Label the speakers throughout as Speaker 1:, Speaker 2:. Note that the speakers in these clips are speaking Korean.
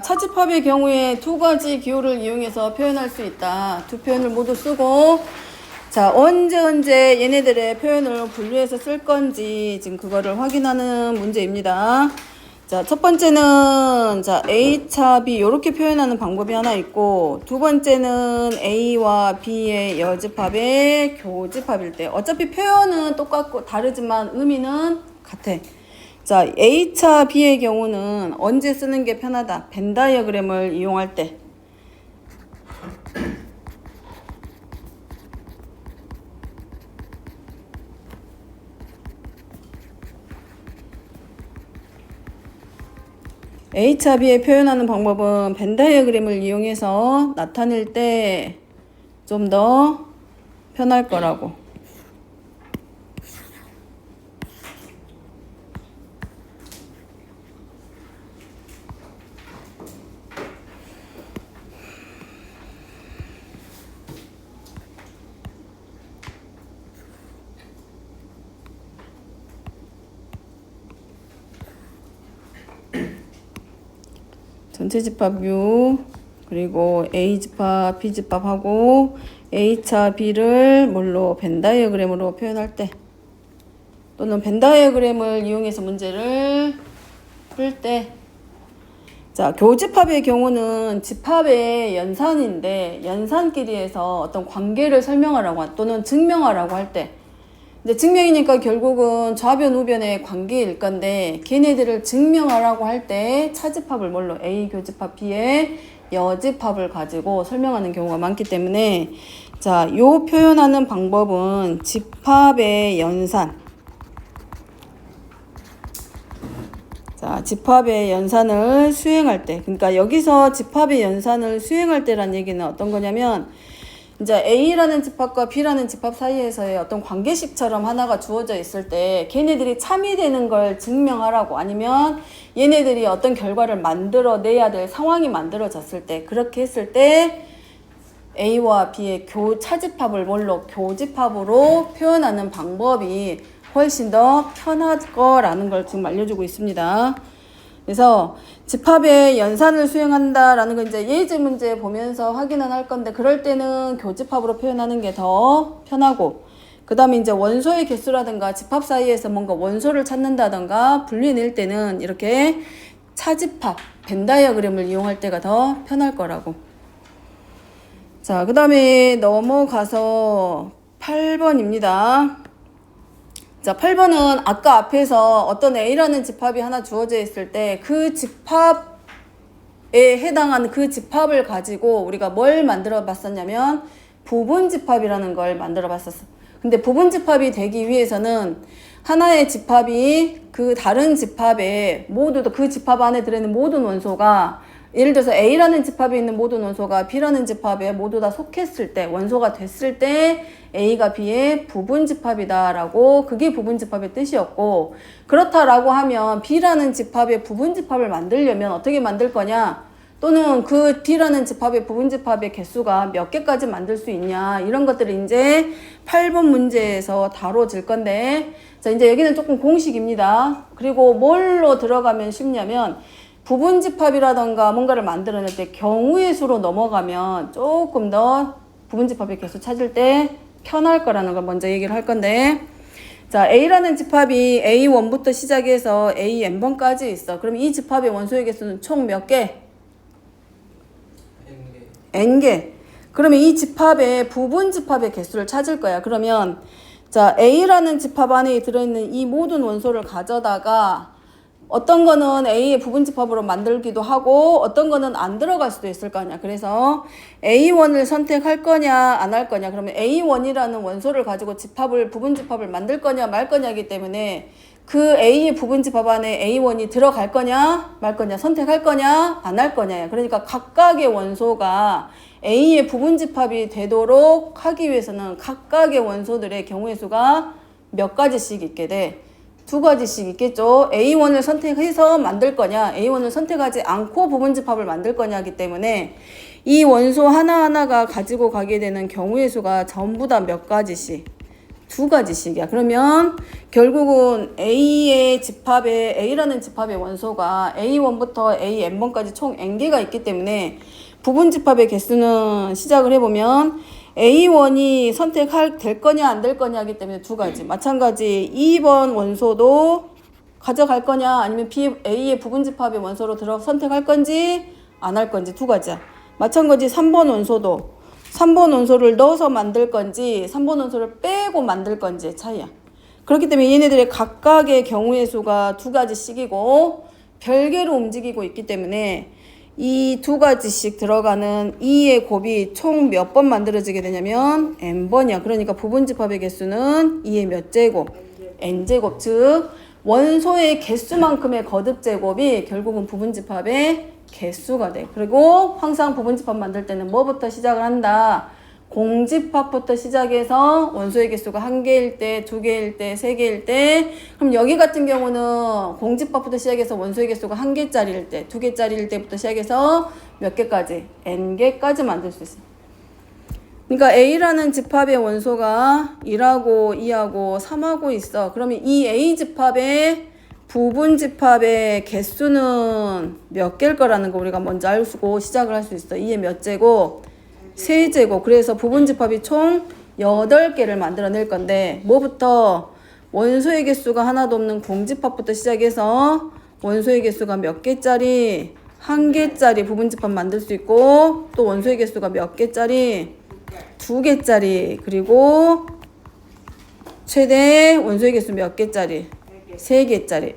Speaker 1: 차집합의 경우에 두 가지 기호를 이용해서 표현할 수 있다. 두 표현을 모두 쓰고, 자, 언제 얘네들의 표현을 분류해서 쓸 건지 지금 그거를 확인하는 문제입니다. 자, 첫 번째는 자, A차 B 이렇게 표현하는 방법이 하나 있고, 두 번째는 A와 B의 여집합의 교집합일 때 어차피 표현은 똑같고 다르지만 의미는 같아. 자, A차 B의 경우는 언제 쓰는 게 편하다? 벤 다이어그램을 이용할 때. A차 B의 표현하는 방법은 벤 다이어그램을 이용해서 나타낼 때 좀 더 편할 거라고. 전체 집합 U 그리고 A 집합, B 집합하고 A차 B를 뭘로 벤 다이어그램으로 표현할 때 또는 벤 다이어그램을 이용해서 문제를 풀 때 자, 교집합의 경우는 집합의 연산인데 연산끼리에서 어떤 관계를 설명하라고 또는 증명하라고 할 때 이제 증명이니까 결국은 좌변 우변의 관계일 건데 걔네들을 증명하라고 할 때 차집합을 뭘로 A 교집합 B의 여집합을 가지고 설명하는 경우가 많기 때문에 자, 요 표현하는 방법은 집합의 연산. 자, 집합의 연산을 수행할 때, 그러니까 여기서 집합의 연산을 수행할 때란 얘기는 어떤 거냐면 이제 A라는 집합과 B라는 집합 사이에서의 어떤 관계식처럼 하나가 주어져 있을 때 걔네들이 참이되는 걸 증명하라고 아니면 얘네들이 어떤 결과를 만들어내야 될 상황이 만들어졌을 때 그렇게 했을 때 A와 B의 차집합을 뭘로 교집합으로 표현하는 방법이 훨씬 더 편할 거라는 걸 지금 알려주고 있습니다. 그래서 집합의 연산을 수행한다라는 건 이제 예제 문제 보면서 확인은 할 건데 그럴 때는 교집합으로 표현하는 게 더 편하고 그 다음에 이제 원소의 개수라든가 집합 사이에서 뭔가 원소를 찾는다든가 분리낼 때는 이렇게 차집합, 벤 다이어그램을 이용할 때가 더 편할 거라고. 자, 그 다음에 넘어가서 8번입니다. 자, 8번은 아까 앞에서 어떤 A라는 집합이 하나 주어져 있을 때 그 집합에 해당하는 그 집합을 가지고 우리가 뭘 만들어 봤었냐면 부분집합이라는 걸 만들어 봤었어. 근데 부분집합이 되기 위해서는 하나의 집합이 그 다른 집합에 모두 그 집합 안에 들어있는 모든 원소가 예를 들어서 A라는 집합에 있는 모든 원소가 B라는 집합에 모두 다 속했을 때 원소가 됐을 때 A가 B의 부분집합이다라고 그게 부분집합의 뜻이었고 그렇다라고 하면 B라는 집합의 부분집합을 만들려면 어떻게 만들 거냐 또는 그 D라는 집합의 부분집합의 개수가 몇 개까지 만들 수 있냐 이런 것들을 이제 8번 문제에서 다뤄질 건데 자 이제 여기는 조금 공식입니다. 그리고 뭘로 들어가면 쉽냐면 부분집합이라던가 뭔가를 만들어낼 때 경우의 수로 넘어가면 조금 더 부분집합의 개수 찾을 때 편할 거라는 걸 먼저 얘기를 할 건데 자 A라는 집합이 A1부터 시작해서 AN번까지 있어. 그럼 이 집합의 원소의 개수는 총 몇 개? N개. 그러면 이 집합의 부분집합의 개수를 찾을 거야. 그러면 자 A라는 집합 안에 들어있는 이 모든 원소를 가져다가 어떤 거는 A의 부분집합으로 만들기도 하고 어떤 거는 안 들어갈 수도 있을 거 아니야. 그래서 A1을 선택할 거냐 안 할 거냐 그러면 A1이라는 원소를 가지고 부분집합을 만들 거냐 말 거냐이기 때문에 그 A의 부분집합 안에 A1이 들어갈 거냐 말 거냐 선택할 거냐 안 할 거냐 그러니까 각각의 원소가 A의 부분집합이 되도록 하기 위해서는 각각의 원소들의 경우의 수가 몇 가지씩 있게 돼. 두 가지씩 있겠죠. A1을 선택해서 만들 거냐 A1을 선택하지 않고 부분집합을 만들 거냐 하기 때문에 이 원소 하나하나가 가지고 가게 되는 경우의 수가 전부 다 몇 가지씩 두 가지씩이야. 그러면 결국은 A의 집합에 A라는 집합의 원소가 A1부터 AN번까지 총 N개가 있기 때문에 부분 집합의 개수는 시작을 해보면 A1이 선택될 거냐 안 될 거냐 하기 때문에 두 가지. 마찬가지 2번 원소도 가져갈 거냐 아니면 A의 부분 집합의 원소로 선택할 건지 안 할 건지 두 가지야. 마찬가지 3번 원소도 3번 원소를 넣어서 만들 건지 3번 원소를 빼고 만들 건지의 차이야. 그렇기 때문에 얘네들의 각각의 경우의 수가 두 가지씩이고 별개로 움직이고 있기 때문에 이 두 가지씩 들어가는 2의 곱이 총 몇 번 만들어지게 되냐면 n번이야. 그러니까 부분집합의 개수는 2의 몇 제곱? n제곱. 즉 원소의 개수만큼의 거듭제곱이 결국은 부분집합의 개수가 돼. 그리고 항상 부분집합 만들 때는 뭐부터 시작을 한다? 공집합부터 시작해서 원소의 개수가 1개일 때, 2개일 때, 3개일 때. 그럼 여기 같은 경우는 공집합부터 시작해서 원소의 개수가 1개짜리일 때, 2개짜리일 때부터 시작해서 몇 개까지? n개까지 만들 수 있어. 그러니까 A라는 집합의 원소가 1하고 2하고 3하고 있어. 그러면 이 A 집합의 부분 집합의 개수는 몇 개일 거라는 거 우리가 먼저 알고 시작을 할 수 있어. 2의 몇 제곱? 3제곱. 그래서 부분 집합이 총 8개를 만들어낼 건데 뭐부터? 원소의 개수가 하나도 없는 공집합부터 시작해서 원소의 개수가 몇 개짜리? 1개짜리 부분 집합 만들 수 있고 또 원소의 개수가 몇 개짜리? 2개짜리. 그리고 최대 원소의 개수 몇 개짜리? 3개짜리.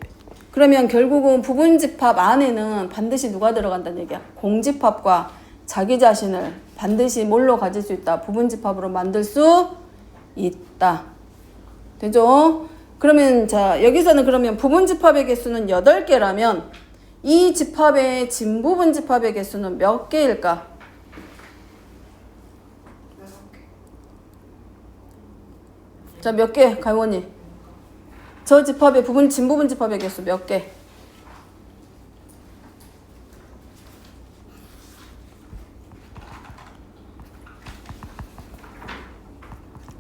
Speaker 1: 그러면 결국은 부분집합 안에는 반드시 누가 들어간다는 얘기야? 공집합과 자기 자신을 반드시 뭘로 가질 수 있다? 부분집합으로 만들 수 있다. 되죠? 그러면 자 여기서는 그러면 부분집합의 개수는 8개라면 이 집합의 진부분집합의 개수는 몇 개일까? 자, 몇 개? 가원이. 저 집합의 진부분 집합의 개수 몇 개?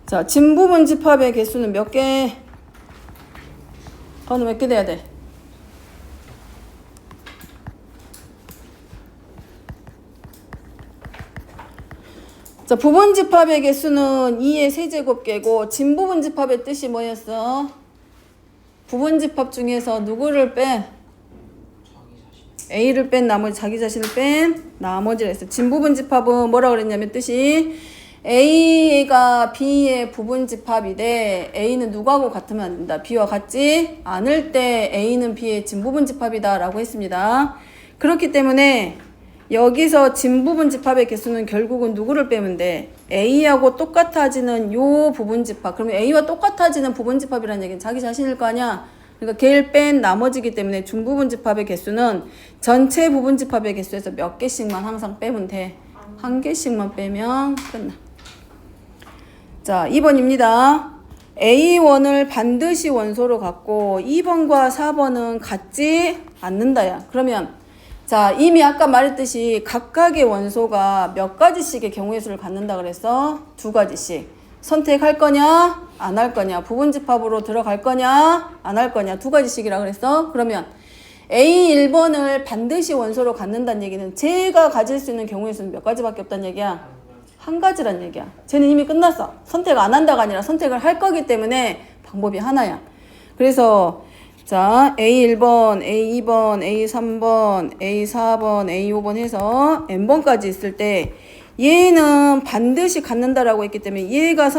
Speaker 1: 자, 진부분 집합의 개수는 몇 개? 어느 몇 개 돼야 돼? 자, 부분 집합의 개수는 2의 세제곱개고 진부분 집합의 뜻이 뭐였어? 부분 집합 중에서 누구를 뺀? A를 뺀 나머지 자기 자신을 뺀 나머지를 했어. 진부분 집합은 뭐라 그랬냐면 뜻이 A가 B의 부분 집합이래. A는 누구하고 같으면 안 된다. B와 같지 않을 때 A는 B의 진부분 집합이다 라고 했습니다. 그렇기 때문에 여기서 진부분 집합의 개수는 결국은 누구를 빼면 돼? A하고 똑같아지는 요 부분 집합. 그러면 A와 똑같아지는 부분 집합이라는 얘기는 자기 자신일 거 아니야? 그러니까 걔를 뺀 나머지기 때문에 중부분 집합의 개수는 전체 부분 집합의 개수에서 몇 개씩만 항상 빼면 돼. 1개씩만 빼면 끝나. 자, 2번입니다. A1을 반드시 원소로 갖고 2번과 4번은 같지 않는다야. 그러면 자, 이미 아까 말했듯이 각각의 원소가 몇 가지씩의 경우의 수를 갖는다 그랬어? 2가지씩. 선택할 거냐? 안 할 거냐? 부분집합으로 들어갈 거냐? 안 할 거냐? 2가지씩이라 그랬어? 그러면 A1번을 반드시 원소로 갖는다는 얘기는 쟤가 가질 수 있는 경우의 수는 몇 가지밖에 없다는 얘기야? 1가지란 얘기야. 쟤는 이미 끝났어. 선택 안 한다가 아니라 선택을 할 거기 때문에 방법이 하나야. 그래서 자, A1번, A2번, A3번, A4번, A5번 해서 N번까지 있을 때 얘는 반드시 갖는다라고 했기 때문에 얘가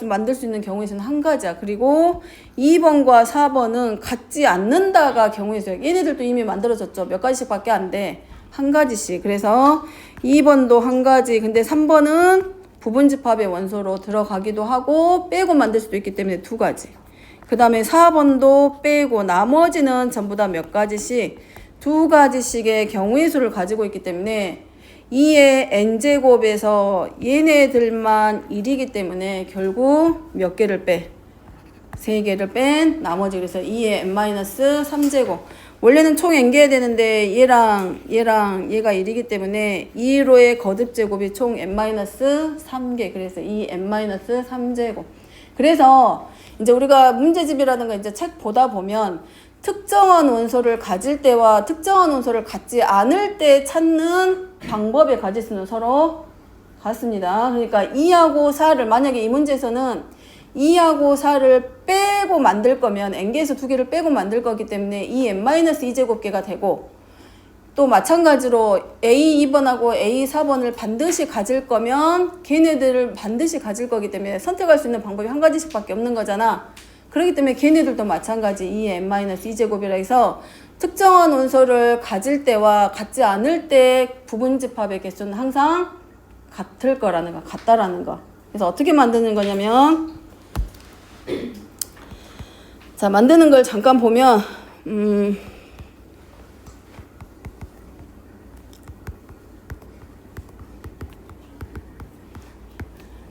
Speaker 1: 만들 수 있는 경우의 수는 1가지야. 그리고 2번과 4번은 갖지 않는다가 경우의 수야. 얘네들도 이미 만들어졌죠. 몇 가지씩밖에 안 돼. 1가지씩. 그래서 2번도 1가지. 근데 3번은 부분집합의 원소로 들어가기도 하고 빼고 만들 수도 있기 때문에 2가지. 그 다음에 4번도 빼고 나머지는 전부 다 몇 가지씩 2가지씩의 경우의 수를 가지고 있기 때문에 2의 n제곱에서 얘네들만 1이기 때문에 결국 몇 개를 빼? 3개를 뺀 나머지. 그래서 2의 n-3제곱. 원래는 총 n개야 되는데 얘랑 얘가 1이기 때문에 2로의 거듭제곱이 총 n-3개. 그래서 2 n-3제곱. 그래서 이제 우리가 문제집이라든가 이제 책 보다 보면 특정한 원소를 가질 때와 특정한 원소를 갖지 않을 때 찾는 방법의 가지수는 서로 같습니다. 그러니까 2하고 4를 만약에 이 문제에서는 2하고 4를 빼고 만들 거면 n개에서 2개를 빼고 만들 거기 때문에 2n-2제곱개가 되고, 또 마찬가지로 A 2번하고 A 4번을 반드시 가질 거면 걔네들을 반드시 가질 거기 때문에 선택할 수 있는 방법이 한 가지씩밖에 없는 거잖아. 그렇기 때문에 걔네들도 마찬가지 2n-2제곱이라 해서 특정한 원소를 가질 때와 갖지 않을 때 부분집합의 개수는 항상 같을 거라는 거, 같다라는 거. 그래서 어떻게 만드는 거냐면, 자, 만드는 걸 잠깐 보면,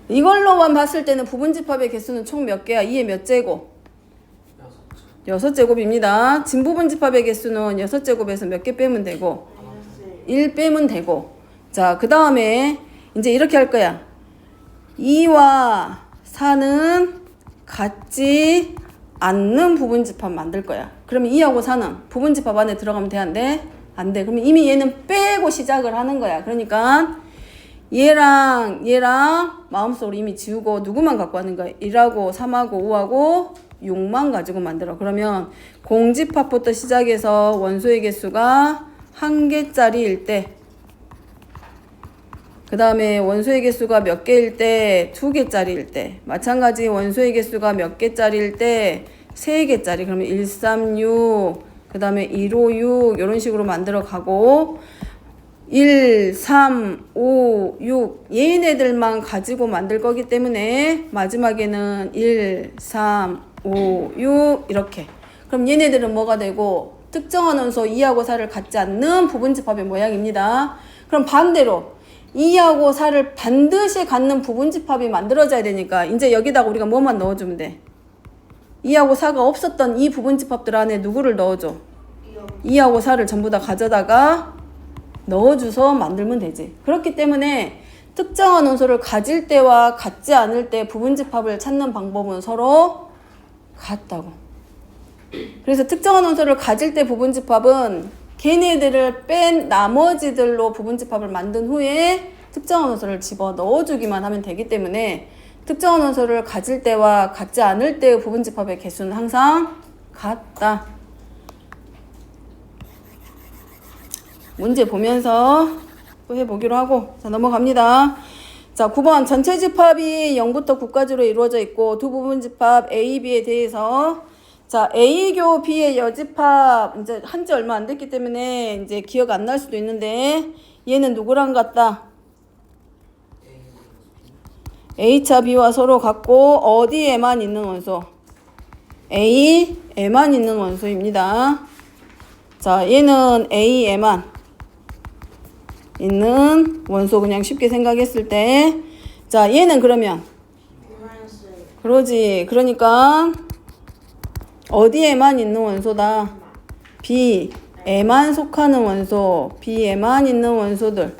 Speaker 1: 이걸로만 봤을 때는 부분집합의 개수는 총 몇 개야? 2의 몇 제곱? 6제곱입니다. 진부분집합의 개수는 6제곱에서 몇 개 빼면 되고? 1 빼면 되고. 자, 그 다음에 이제 이렇게 할 거야. 2와 4는 같지 않는 부분집합 만들 거야. 그러면 2하고 4는 부분집합 안에 들어가면 돼, 안 돼? 안 돼. 그러면 이미 얘는 빼고 시작을 하는 거야. 그러니까 얘랑 마음속으로 이미 지우고 누구만 갖고 하는 거야? 1하고 3하고 5하고 6만 가지고 만들어. 그러면 공집합부터 시작해서 원소의 개수가 1개짜리일 때, 그 다음에 원소의 개수가 몇 개일 때? 2개짜리일 때. 마찬가지 원소의 개수가 몇 개짜리일 때? 3개짜리. 그러면 1, 3, 6, 그 다음에 1, 5, 6 이런 식으로 만들어 가고, 1, 3, 5, 6 얘네들만 가지고 만들 거기 때문에 마지막에는 1, 3, 5, 6 이렇게. 그럼 얘네들은 뭐가 되고? 특정한 원소 2하고 4를 갖지 않는 부분집합의 모양입니다. 그럼 반대로 2하고 4를 반드시 갖는 부분집합이 만들어져야 되니까 이제 여기다가 우리가 뭐만 넣어주면 돼? 2하고 4가 없었던 이 부분집합들 안에 누구를 넣어줘? 2하고 4를 전부 다 가져다가 넣어줘서 만들면 되지. 그렇기 때문에 특정한 원소를 가질 때와 갖지 않을 때 부분집합을 찾는 방법은 서로 같다고. 그래서 특정한 원소를 가질 때 부분집합은 걔네들을 뺀 나머지들로 부분집합을 만든 후에 특정한 원소를 집어 넣어주기만 하면 되기 때문에 특정한 원소를 가질 때와 갖지 않을 때의 부분집합의 개수는 항상 같다. 문제 보면서 또 해보기로 하고, 자, 넘어갑니다. 자, 9번 전체 집합이 0부터 9까지로 이루어져 있고 두 부분 집합 A, B에 대해서, 자, A교 B의 여집합 이제 한지 얼마 안 됐기 때문에 이제 기억 안 날 수도 있는데 얘는 누구랑 같다? A차 B와 서로 같고 어디에만 있는 원소? A에만 있는 원소입니다. 자, 얘는 A에만 있는 원소. 그냥 쉽게 생각했을 때, 자, 얘는 그러면 그러지. 그러니까 어디에만 있는 원소다? B에만 속하는 원소, B에만 있는 원소들.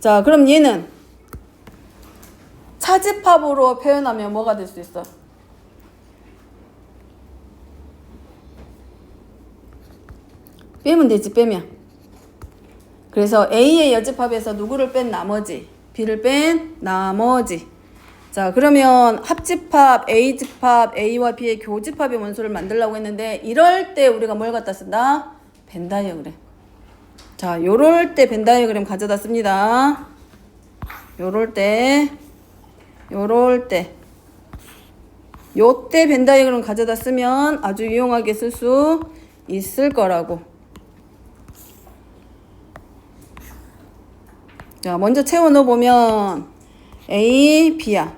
Speaker 1: 자, 그럼 얘는 차집합으로 표현하면 뭐가 될 수 있어? 빼면 되지, 빼면. 그래서 A의 여집합에서 누구를 뺀 나머지, B를 뺀 나머지. 자, 그러면 합집합, A집합, A와 B의 교집합의 원소를 만들려고 했는데 이럴 때 우리가 뭘 갖다 쓴다? 벤 다이어그램. 자, 요럴 때 벤 다이어그램 가져다 씁니다. 요럴 때 요때 벤 다이어그램 가져다 쓰면 아주 유용하게 쓸 수 있을 거라고. 자, 먼저 채워 넣어보면 A, B야.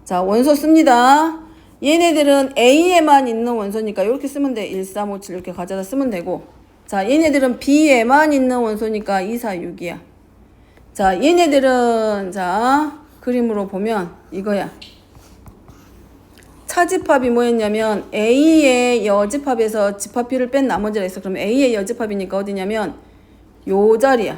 Speaker 1: 자, 원소 씁니다. 얘네들은 A에만 있는 원소니까 이렇게 쓰면 돼. 1, 3, 5, 7 이렇게 가져다 쓰면 되고, 자, 얘네들은 B에만 있는 원소니까 2, 4, 6이야. 자, 얘네들은, 자, 그림으로 보면 이거야. 차집합이 뭐였냐면 A의 여집합에서 집합 B를 뺀 나머지라 했어. 그럼 A의 여집합이니까 어디냐면 요 자리야.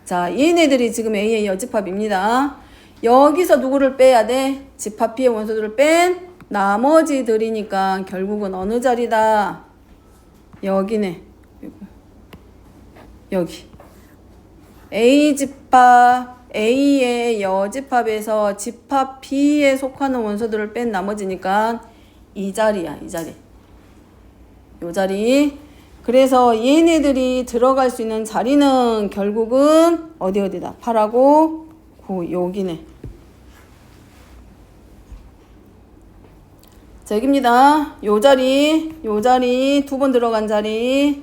Speaker 1: 자, 얘네들이 지금 A의 여집합입니다. 여기서 누구를 빼야 돼? 집합 B의 원소들을 뺀 나머지들이니까 결국은 어느 자리다? 여기네. 여기. A 집합 A의 여집합에서 집합 B에 속하는 원소들을 뺀 나머지니까 이 자리야, 이 자리. 요 자리. 그래서 얘네들이 들어갈 수 있는 자리는 결국은 어디다? 8하고 9, 여기네. 자, 여기입니다. 요 자리 두 번 들어간 자리.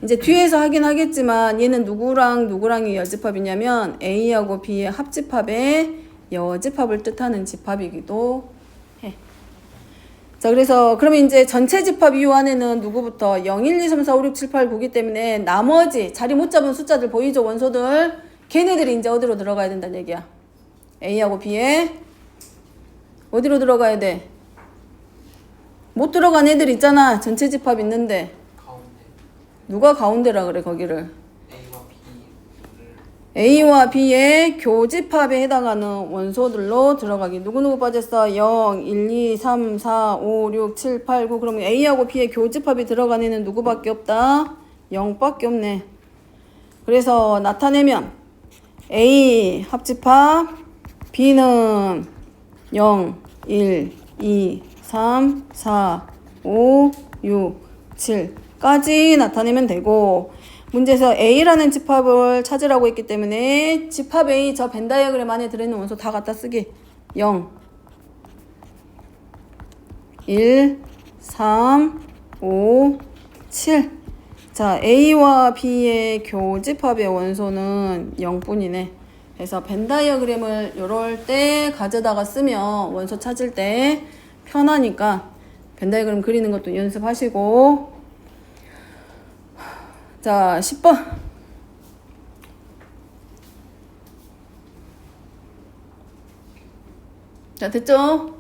Speaker 1: 이제 뒤에서 하긴 하겠지만 얘는 누구랑 누구랑의 여집합이냐면 A하고 B의 합집합의 여집합을 뜻하는 집합이기도 해. 자, 그래서 그러면 이제 전체 집합 이유 안에는 누구부터 0, 1, 2, 3, 4, 5, 6, 7, 8, 9기 때문에 나머지 자리 못 잡은 숫자들 보이죠? 원소들. 걔네들이 이제 어디로 들어가야 된다는 얘기야. A하고 B에 어디로 들어가야 돼? 못 들어간 애들 있잖아. 전체 집합 있는데.
Speaker 2: 가운데.
Speaker 1: 누가 가운데라 그래 거기를?
Speaker 2: A와 B를
Speaker 1: A와 B의 교집합에 해당하는 원소들로 들어가기. 누구누구 빠졌어? 0, 1, 2, 3, 4, 5, 6, 7, 8, 9. 그러면 A하고 B의 교집합이 들어간 애는 누구밖에 없다? 0밖에 없네. 그래서 나타내면 A 합집합 B는 0, 1, 2, 3, 4, 5, 6, 7까지 나타내면 되고 문제에서 A라는 집합을 찾으라고 했기 때문에 집합 A 저 벤 다이어그램 안에 들어있는 원소 다 갖다 쓰기. 0, 1, 3, 5, 7. 자, A와 B의 교집합의 원소는 0뿐이네. 그래서 벤 다이어그램을 요럴 때 가져다가 쓰면 원소 찾을 때 편하니까 벤 다이어그램 그리는 것도 연습하시고. 자, 10번. 자, 됐죠?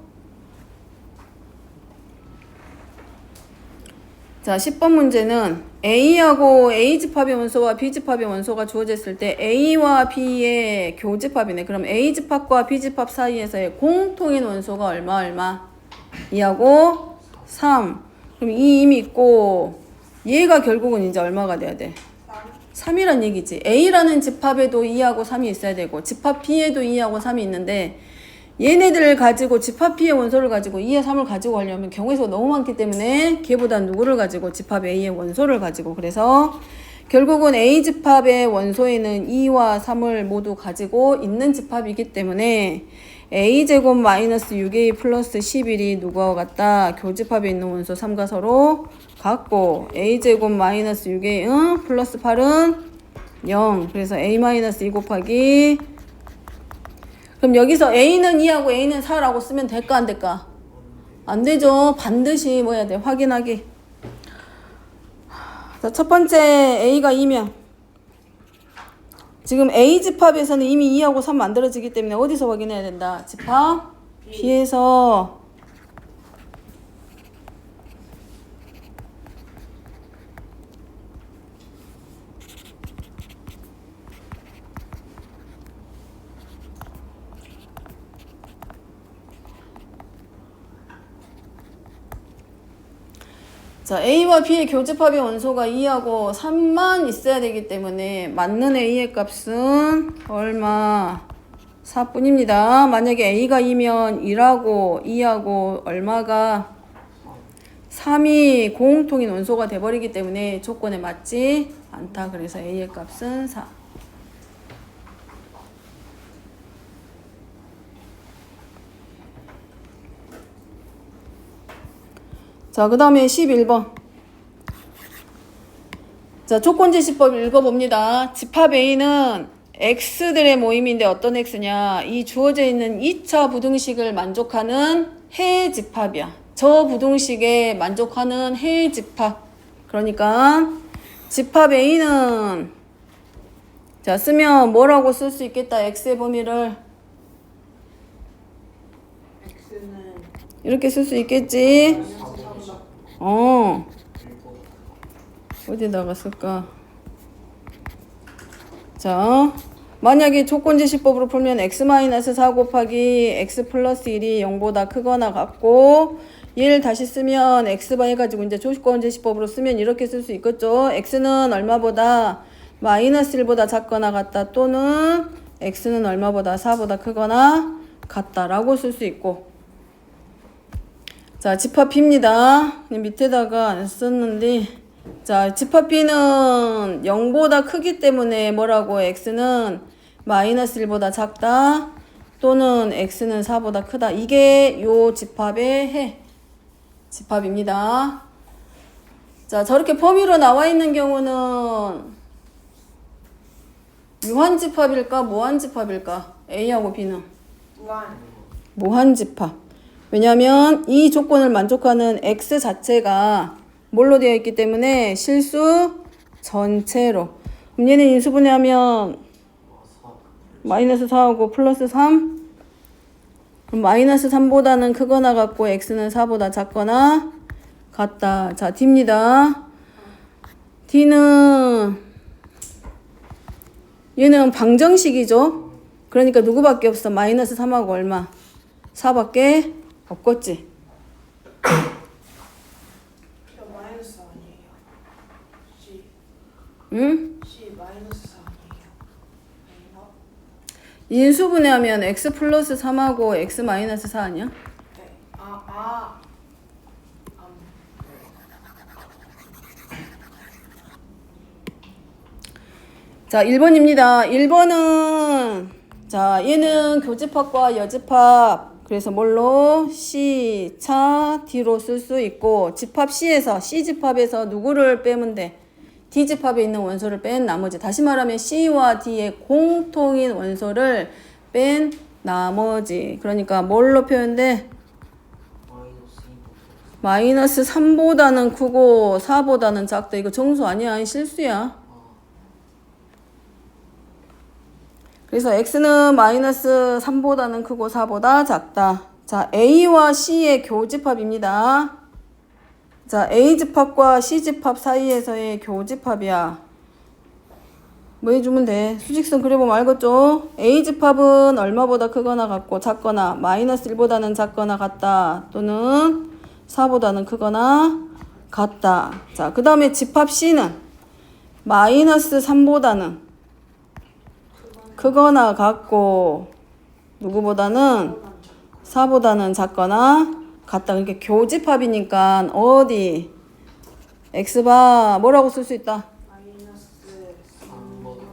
Speaker 1: 자, 10번 문제는 A하고 A집합의 원소와 B집합의 원소가 주어졌을 때 A와 B의 교집합이네. 그럼 A집합과 B집합 사이에서의 공통인 원소가 얼마? 2하고 3. 그럼 2 이미 있고 얘가 결국은 이제 얼마가 돼야 돼? 3이란 얘기지. A라는 집합에도 2하고 3이 있어야 되고 집합 B에도 2하고 3이 있는데 얘네들을 가지고 집합 B의 원소를 가지고 2에 3을 가지고 하려면 경우의 수가 너무 많기 때문에 걔보다 누구를 가지고 집합 A의 원소를 가지고 그래서 결국은 A집합의 원소에는 2와 3을 모두 가지고 있는 집합이기 때문에 A제곱 마이너스 6A 플러스 11이 누구와 같다? 교집합에 있는 원소 3과 서로 같고 A제곱 마이너스 6A 플러스 8은 0. 그래서 A 마이너스 2 곱하기 그럼 여기서 A는 2하고 A는 4라고 쓰면 될까 안 될까? 안 되죠. 반드시 뭐 해야 돼? 확인하기. 자, 첫 번째 A가 2면 지금 A집합에서는 이미 2하고 3 만들어지기 때문에 어디서 확인해야 된다? 집합 B에서 자, A와 B의 교집합의 원소가 2하고 3만 있어야 되기 때문에 맞는 A의 값은 얼마? 4뿐입니다. 만약에 A가 2면 1하고 2하고 얼마가? 3이 공통인 원소가 돼버리기 때문에 조건에 맞지 않다. 그래서 A의 값은 4. 자, 그 다음에 11번. 자, 조건제시법 읽어봅니다. 집합 A는 X들의 모임인데 어떤 X냐? 이 주어져 있는 2차 부등식을 만족하는 해 집합이야. 저 부등식에 만족하는 해 집합. 그러니까 집합 A는 자, 쓰면 뭐라고 쓸 수 있겠다. X의 범위를
Speaker 2: X는
Speaker 1: 이렇게 쓸 수 있겠지. 어디다가 쓸까? 자, 만약에 조건제시법으로 풀면 x-4 곱하기 x 플러스 1이 0보다 크거나 같고 얘를 다시 쓰면 x바 해가지고 이제 조건제시법으로 쓰면 이렇게 쓸 수 있겠죠. x는 얼마보다 마이너스 1보다 작거나 같다 또는 x는 얼마보다 4보다 크거나 같다라고 쓸 수 있고 자 집합 b입니다. 밑에다가 안 썼는데 자 집합 b는 0보다 크기 때문에 뭐라고 x는 마이너스 1보다 작다 또는 x는 4보다 크다. 이게 요 집합의 해. 집합입니다. 자, 저렇게 범위로 나와 있는 경우는 유한집합일까? 무한집합일까? A하고 B는? 무한집합. 왜냐하면 이 조건을 만족하는 x 자체가 뭘로 되어 있기 때문에 실수 전체로. 그럼 얘는 인수분해하면 마이너스 4하고 플러스 3 그럼 마이너스 3보다는 크거나 같고 x는 4보다 작거나 같다. 자 D입니다. D는 얘는 방정식이죠. 그러니까 누구밖에 없어. 마이너스 3하고 얼마? 4밖에 없겠지.
Speaker 2: 마이너스 아니에요. C.
Speaker 1: 응?
Speaker 2: C 마이너스 4 아니에요.
Speaker 1: 인수분해하면 x 플러스 3하고 x 마이너스 4 아니야?
Speaker 2: 네.
Speaker 1: 자 1번입니다. 1번은 자 얘는 교집합과 여집합 그래서 뭘로? C, 차, D로 쓸 수 있고 집합 C에서 C집합에서 누구를 빼면 돼? D집합에 있는 원소를 뺀 나머지 다시 말하면 C와 D의 공통인 원소를 뺀 나머지 그러니까 뭘로 표현돼? 마이너스 3보다는 크고 4보다는 작다. 이거 정수 아니야. 실수야. 그래서 x는 마이너스 3보다는 크고 4보다 작다. 자, A와 C의 교집합입니다. 자, A집합과 C집합 사이에서의 교집합이야. 뭐 해주면 돼? 수직선 그려보면 알겠죠? A집합은 얼마보다 크거나 같고 작거나 마이너스 1보다는 작거나 같다. 또는 4보다는 크거나 같다. 자, 그 다음에 집합 C는 마이너스 3보다는 크거나 같고 누구보다는 4보다는 작거나 같다. 그러니까 교집합이니까 어디 x바 뭐라고 쓸 수 있다?
Speaker 2: 마이너스 3보다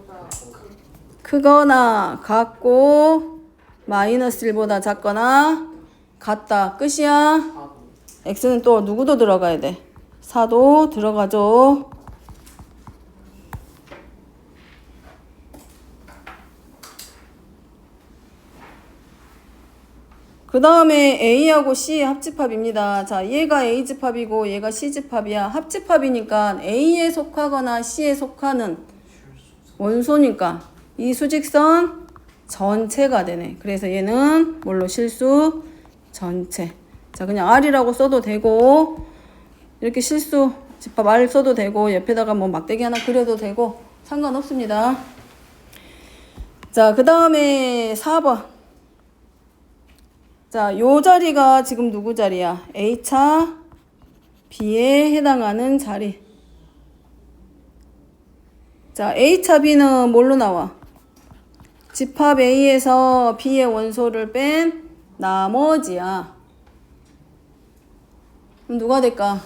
Speaker 1: 크거나 같고 마이너스 1보다 작거나 같다. 끝이야. x는 또 누구도 들어가야 돼? 4도 들어가죠. 그 다음에 A하고 C 합집합입니다. 자, 얘가 A집합이고 얘가 C집합이야. 합집합이니까 A에 속하거나 C에 속하는 원소니까 이 수직선 전체가 되네. 그래서 얘는 뭘로? 실수 전체. 자, 그냥 R이라고 써도 되고 이렇게 실수 집합 R 써도 되고 옆에다가 뭐 막대기 하나 그려도 되고 상관없습니다. 자, 그 다음에 4번. 자, 요 자리가 지금 누구 자리야? A차 B에 해당하는 자리. 자, A차 B는 뭘로 나와? 집합 A에서 B의 원소를 뺀 나머지야. 그럼 누가 될까?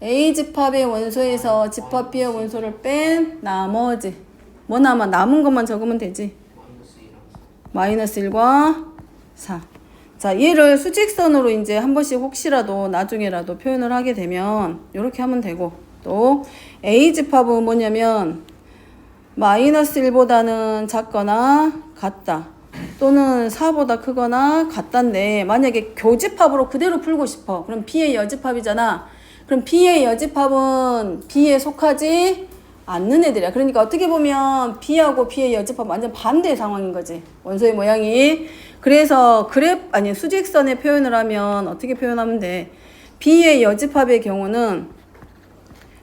Speaker 1: A 집합의 원소에서 집합 B의 원소를 뺀 나머지. 뭐 남아? 남은 것만 적으면 되지. 마이너스 1과 4. 자, 얘를 수직선으로 이제 한 번씩 혹시라도 나중에라도 표현을 하게 되면 이렇게 하면 되고 또 A집합은 뭐냐면 마이너스 1보다는 작거나 같다. 또는 4보다 크거나 같단데 만약에 교집합으로 그대로 풀고 싶어. 그럼 B의 여집합이잖아. 그럼 B의 여집합은 B에 속하지 않는 애들이야. 그러니까 어떻게 보면 B하고 B의 여집합 완전 반대 상황인 거지. 원소의 모양이. 그래서 수직선에 표현을 하면 어떻게 표현하면 돼? B의 여집합의 경우는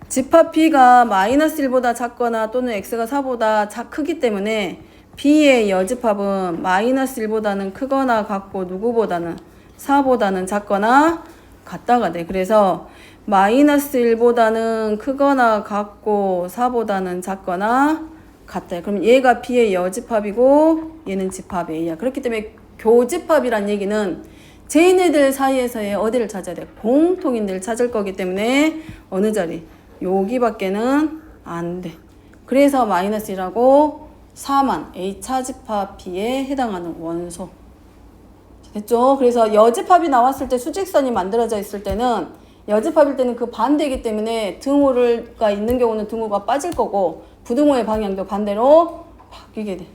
Speaker 1: 집합 B가 마이너스 1보다 작거나 또는 X가 4보다 크기 때문에 B의 여집합은 마이너스 1보다는 크거나 같고 누구보다는 4보다는 작거나 같다가 돼. 그래서 마이너스 1보다는 크거나 같고 4보다는 작거나 같다. 그럼 얘가 B의 여집합이고 얘는 집합 A야. 그렇기 때문에 교집합이란 얘기는 쟤네들 사이에서의 어디를 찾아야 돼? 공통인 데를 찾을 거기 때문에 어느 자리? 여기밖에는 안 돼. 그래서 마이너스 1하고 4만 A차 집합 B에 해당하는 원소. 됐죠? 그래서 여집합이 나왔을 때 수직선이 만들어져 있을 때는 여집합일 때는 그 반대이기 때문에 등호가 있는 경우는 등호가 빠질 거고 부등호의 방향도 반대로 바뀌게 돼.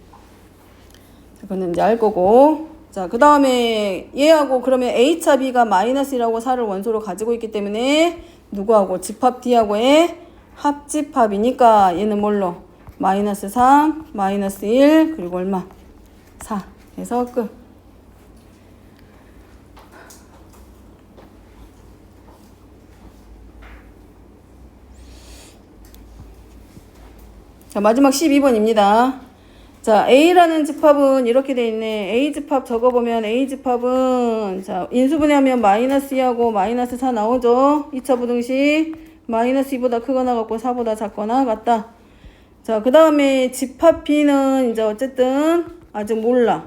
Speaker 1: 그거는 이제 알 거고. 자, 그 다음에 얘하고 그러면 A차 B가 마이너스 1하고 4를 원소로 가지고 있기 때문에 누구하고? 집합 D하고의 합집합이니까 얘는 뭘로? 마이너스 3, 마이너스 1, 그리고 얼마? 4. 해서 끝. 자, 마지막 12번입니다. 자, A라는 집합은 이렇게 돼 있네. A집합 적어보면 A집합은 자, 인수분해하면 마이너스 2하고 마이너스 4 나오죠. 2차 부등식 마이너스 2보다 크거나 같고 4보다 작거나 같다. 자, 그 다음에 집합 B는 이제 어쨌든 아직 몰라.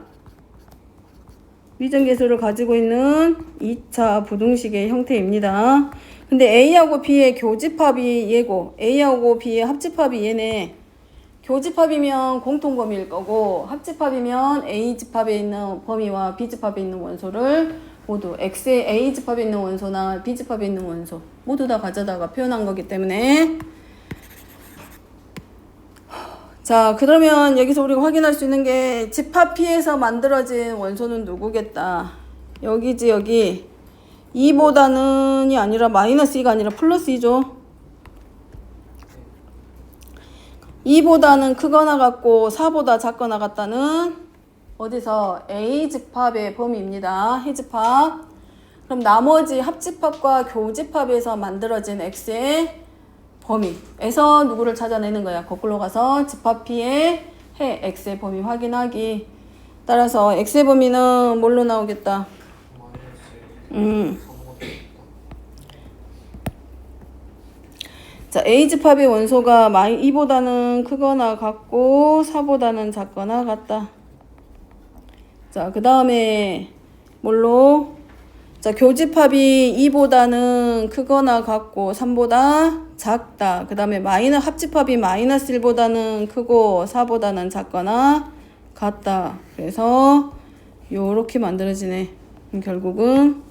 Speaker 1: 미정계수를 가지고 있는 2차 부등식의 형태입니다. 근데 A하고 B의 교집합이 얘고 A하고 B의 합집합이 얘네. 교집합이면 공통범위일 거고 합집합이면 A집합에 있는 범위와 B집합에 있는 원소를 모두 X의 A집합에 있는 원소나 B집합에 있는 원소 모두 다 가져다가 표현한 거기 때문에 자, 그러면 여기서 우리가 확인할 수 있는 게 집합 P에서 만들어진 원소는 누구겠다. 여기지 여기 2보다는이 아니라 마이너스 2가 아니라 플러스 2죠. 2보다는 크거나 같고 4보다 작거나 같다는 어디서 A집합의 범위입니다. 해집합. 그럼 나머지 합집합과 교집합에서 만들어진 X의 범위에서 누구를 찾아내는 거야. 거꾸로 가서 집합 P의 해 X의 범위 확인하기. 따라서 X의 범위는 뭘로 나오겠다. 자, A집합의 원소가 2보다는 크거나 같고 4보다는 작거나 같다. 자, 그 다음에 뭘로? 자, 교집합이 2보다는 크거나 같고 3보다 작다. 그 다음에 합집합이 마이너스 1보다는 크고 4보다는 작거나 같다. 그래서 요렇게 만들어지네. 결국은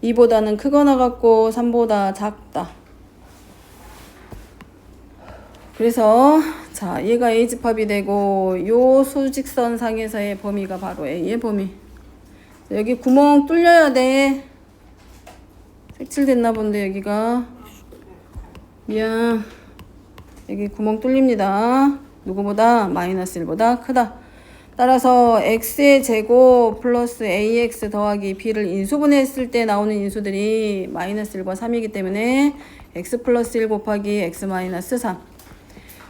Speaker 1: 2보다는 크거나 같고 3보다 작다. 그래서 자, 얘가 A집합이 되고 요 수직선 상에서의 범위가 바로 A의 범위. 여기 구멍 뚫려야 돼. 색칠됐나 본데 여기가. 미안. 여기 구멍 뚫립니다. 누구보다? 마이너스 1보다 크다. 따라서 x의 제곱 플러스 ax 더하기 b를 인수분해했을 때 나오는 인수들이 마이너스 1과 3이기 때문에 x 플러스 1 곱하기 x 마이너스 3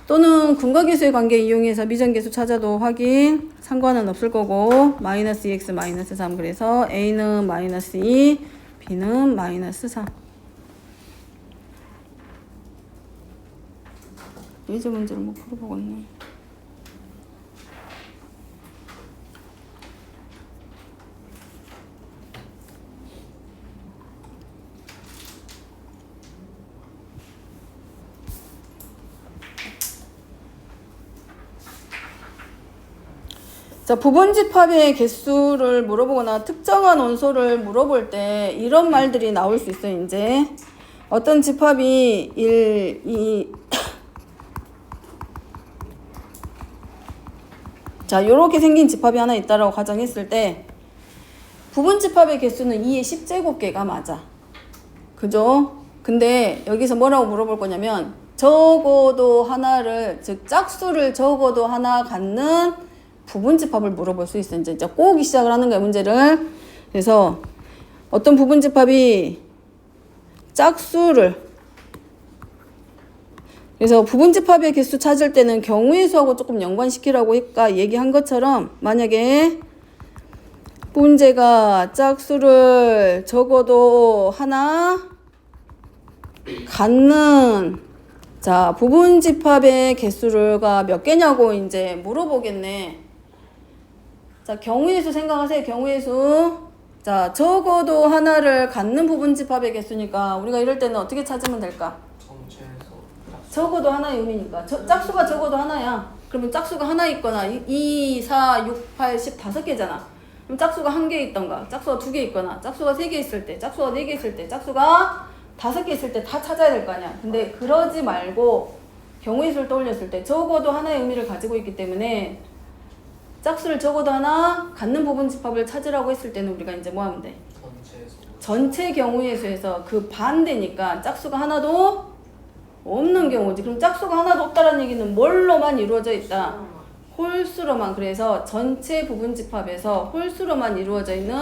Speaker 1: 또는 근거계수의 관계 이용해서 미정계수 찾아도 확인 상관은 없을 거고 마이너스 2x 마이너스 3 그래서 a는 마이너스 2 b는 마이너스 3 예제 문제를 못 풀어보겠네. 자, 부분집합의 개수를 물어보거나 특정한 원소를 물어볼 때 이런 말들이 나올 수 있어요. 이제 어떤 집합이 1, 2 자, 요렇게 생긴 집합이 하나 있다라고 가정했을 때 부분집합의 개수는 2의 10제곱개가 맞아. 그죠? 근데 여기서 뭐라고 물어볼 거냐면 적어도 하나를, 즉 짝수를 적어도 하나 갖는 부분집합을 물어볼 수 있어. 이제 꼬우기 시작을 하는 거야, 문제를. 그래서 어떤 부분집합이 짝수를, 그래서 부분집합의 개수 찾을 때는 경우의 수하고 조금 연관시키라고 얘기한 것처럼 만약에 문제가 짝수를 적어도 하나 갖는 자 부분집합의 개수가 몇 개냐고 이제 물어보겠네. 자 경우의 수 생각하세요. 경우의 수. 자 적어도 하나를 갖는 부분집합의 개수니까 우리가 이럴 때는 어떻게 찾으면 될까? 적어도 하나의 의미니까 짝수가 적어도 하나야. 그러면 짝수가 하나 있거나 2, 4, 6, 8, 10 5개잖아. 그럼 짝수가 1개 있던가 짝수가 2개 있거나 짝수가 3개 있을 때 짝수가 4개 있을 때 짝수가 5개 있을 때 다 찾아야 될 거 아니야. 근데 그러지 말고 경우의 수를 떠올렸을 때 적어도 하나의 의미를 가지고 있기 때문에 짝수를 적어도 하나 갖는 부분집합을 찾으라고 했을 때는 우리가 이제 뭐 하면 돼? 전체 경우의 수에서 그 반대니까 짝수가 하나도 없는 경우지. 그럼 짝수가 하나도 없다는 얘기는 뭘로만 이루어져 있다? 홀수로만. 그래서 전체 부분집합에서 홀수로만 이루어져 있는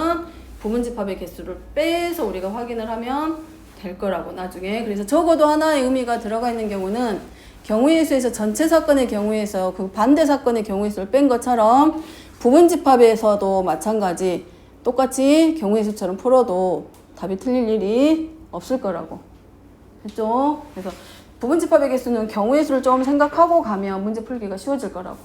Speaker 1: 부분집합의 개수를 빼서 우리가 확인을 하면 될 거라고 나중에. 그래서 적어도 하나의 의미가 들어가 있는 경우는 경우의 수에서 전체 사건의 경우에서 그 반대 사건의 경우의 수를 뺀 것처럼 부분집합에서도 마찬가지 똑같이 경우의 수처럼 풀어도 답이 틀릴 일이 없을 거라고 했죠. 그래서 부분집합의 개수는 경우의 수를 좀 생각하고 가면 문제 풀기가 쉬워질 거라고.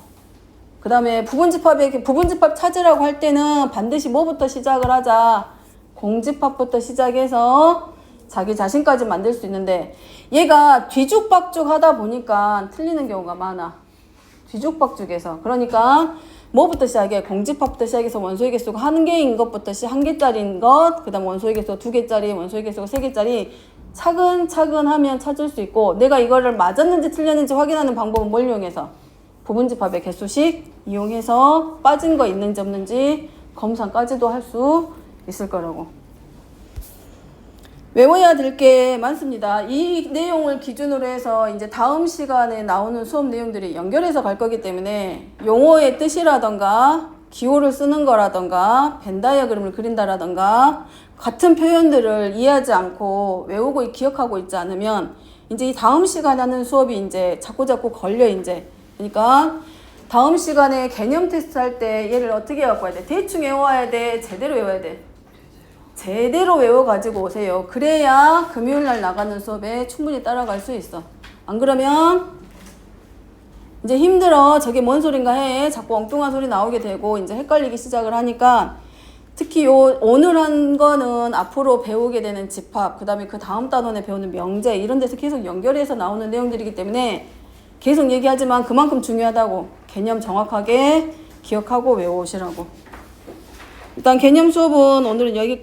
Speaker 1: 그 다음에 부분집합 찾으라고 할 때는 반드시 뭐부터 시작을 하자? 공집합부터 시작해서 자기 자신까지 만들 수 있는데 얘가 뒤죽박죽 하다 보니까 틀리는 경우가 많아. 뒤죽박죽해서. 그러니까 뭐부터 시작해? 공집합부터 시작해서 원소의 개수가 1개인 것부터 1개짜리인 것, 그 다음 원소의 개수가 2개짜리, 원소의 개수가 3개짜리 차근차근 하면 찾을 수 있고, 내가 이거를 맞았는지 틀렸는지 확인하는 방법은 뭘 이용해서? 부분집합의 개수식 이용해서 빠진 거 있는지 없는지 검사까지도 할 수 있을 거라고. 외워야 될 게 많습니다. 이 내용을 기준으로 해서 이제 다음 시간에 나오는 수업 내용들이 연결해서 갈 거기 때문에 용어의 뜻이라던가 기호를 쓰는 거라던가 벤 다이어그램을 그린다라던가 같은 표현들을 이해하지 않고 외우고 기억하고 있지 않으면 이제 이 다음 시간에 하는 수업이 이제 자꾸자꾸 걸려 이제. 그러니까 다음 시간에 개념 테스트 할 때 얘를 어떻게 갖고 와야 돼? 대충 외워야 돼? 제대로 외워야 돼? 제대로 외워가지고 오세요. 그래야 금요일날 나가는 수업에 충분히 따라갈 수 있어. 안 그러면 이제 힘들어. 저게 뭔 소린가 해. 자꾸 엉뚱한 소리 나오게 되고 이제 헷갈리기 시작을 하니까 특히 오늘 한 거는 앞으로 배우게 되는 집합, 그 다음에 그 다음 단원에 배우는 명제 이런 데서 계속 연결해서 나오는 내용들이기 때문에 계속 얘기하지만 그만큼 중요하다고. 개념 정확하게 기억하고 외워오시라고. 일단 개념 수업은 오늘은 여기까지.